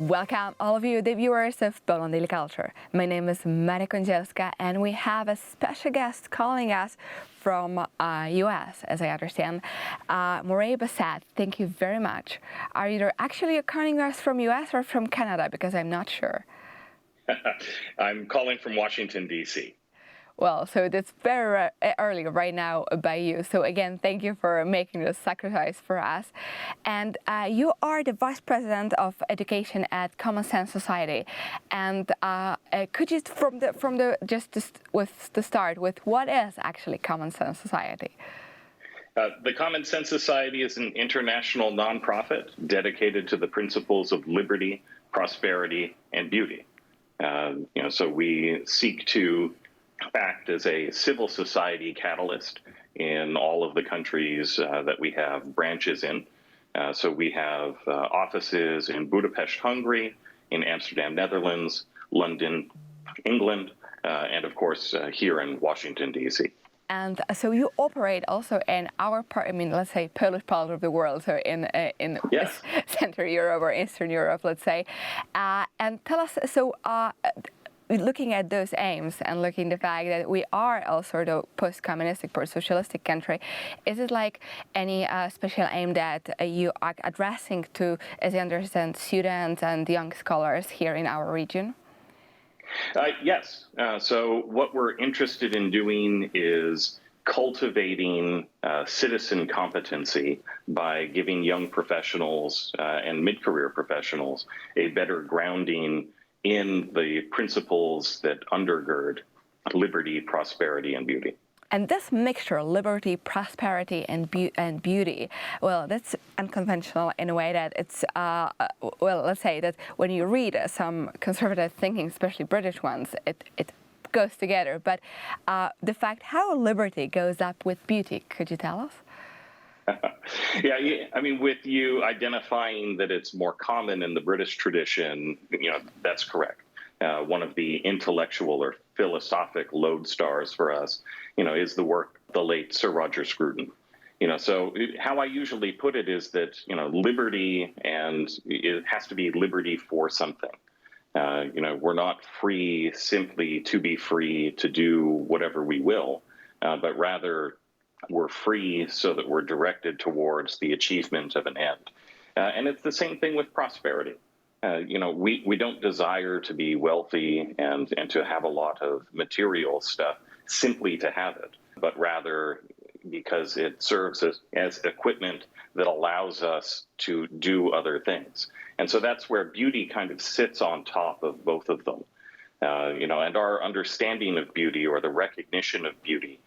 Welcome, all of you, the viewers of Poland Daily Culture. My name is Maria Kądzielska, and we have a special guest calling us from U.S., as I understand. Moray Bassett, thank you very much. Are you actually calling us from U.S. or from Canada? Because I'm not sure. I'm calling from Washington, D.C. Well, so that's very early right now by you. So again, thank you for making this sacrifice for us. And you are the Vice President of Education at Common Sense Society. And could you, to start with, what is actually Common Sense Society? The Common Sense Society is an international nonprofit dedicated to the principles of liberty, prosperity, and beauty. So we seek to act as a civil society catalyst in all of the countries that we have branches in. So we have offices in Budapest, Hungary, in Amsterdam, Netherlands, London, England, and of course here in Washington, D.C. And so you operate also in our part, let's say Polish part of the world, so in Yes. Central Europe or Eastern Europe, let's say. And tell us, looking at those aims and looking at the fact that we are also the post-communistic, post-socialistic country, is it like any special aim that you are addressing to, as I understand, students and young scholars here in our region? Yes. So what we're interested in doing is cultivating citizen competency by giving young professionals and mid-career professionals a better grounding in the principles that undergird liberty, prosperity, and beauty. And this mixture, liberty, prosperity, and beauty, well, that's unconventional in a way that it's, let's say that when you read some conservative thinking, especially British ones, it goes together. But the fact how liberty goes up with beauty, could you tell us? Yeah, I mean, with you identifying that it's more common in the British tradition, that's correct. One of the intellectual or philosophic lodestars for us, is the work of the late Sir Roger Scruton. So how I usually put it is that, liberty, and it has to be liberty for something. We're not free simply to be free to do whatever we will, but rather we're free so that we're directed towards the achievement of an end. And it's the same thing with prosperity. We don't desire to be wealthy and to have a lot of material stuff simply to have it, but rather because it serves as equipment that allows us to do other things. And so that's where beauty kind of sits on top of both of them. And our understanding of beauty, or the recognition of beauty,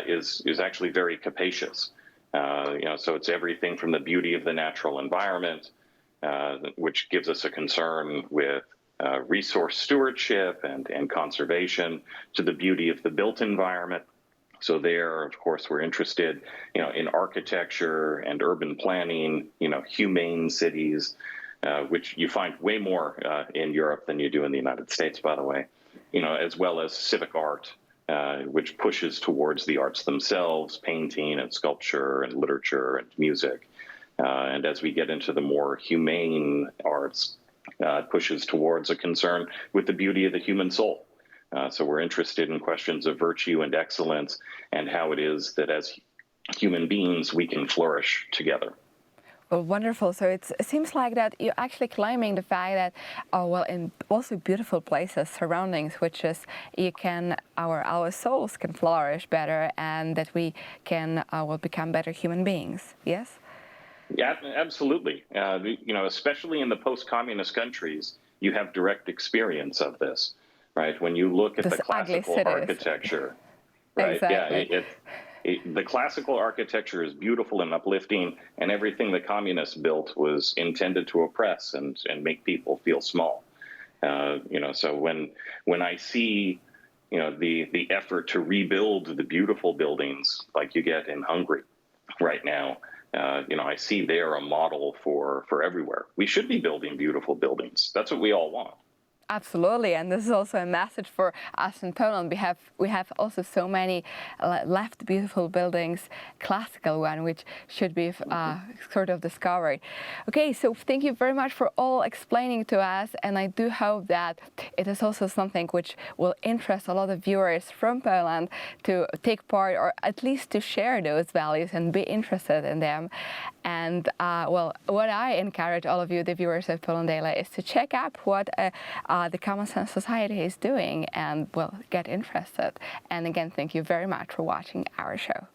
is actually very capacious. So it's everything from the beauty of the natural environment, which gives us a concern with resource stewardship and conservation, to the beauty of the built environment. So there, of course, we're interested, in architecture and urban planning, humane cities, which you find way more in Europe than you do in the United States, by the way, as well as civic art, which pushes towards the arts themselves, painting and sculpture and literature and music. And as we get into the more humane arts, pushes towards a concern with the beauty of the human soul. So we're interested in questions of virtue and excellence, and how it is that as human beings we can flourish together. Well, wonderful. So it seems like that you're actually claiming the fact that, in also beautiful places, surroundings, which is our souls can flourish better, and that we can become better human beings. Yes. Yeah, absolutely. Especially in the post-communist countries, you have direct experience of this, right? When you look at the classical architecture, right? Exactly. Yeah, the classical architecture is beautiful and uplifting, and everything the communists built was intended to oppress and make people feel small. So when I see, the effort to rebuild the beautiful buildings like you get in Hungary right now, I see there a model for everywhere. We should be building beautiful buildings. That's what we all want. Absolutely, and this is also a message for us in Poland. We have also so many left beautiful buildings, classical one, which should be sort of discovered. Okay, so thank you very much for all explaining to us, and I do hope that it is also something which will interest a lot of viewers from Poland to take part, or at least to share those values and be interested in them. And well, what I encourage all of you, the viewers of Poland Daily, is to check out what the Common Sense Society is doing and, well, get interested. And again, thank you very much for watching our show.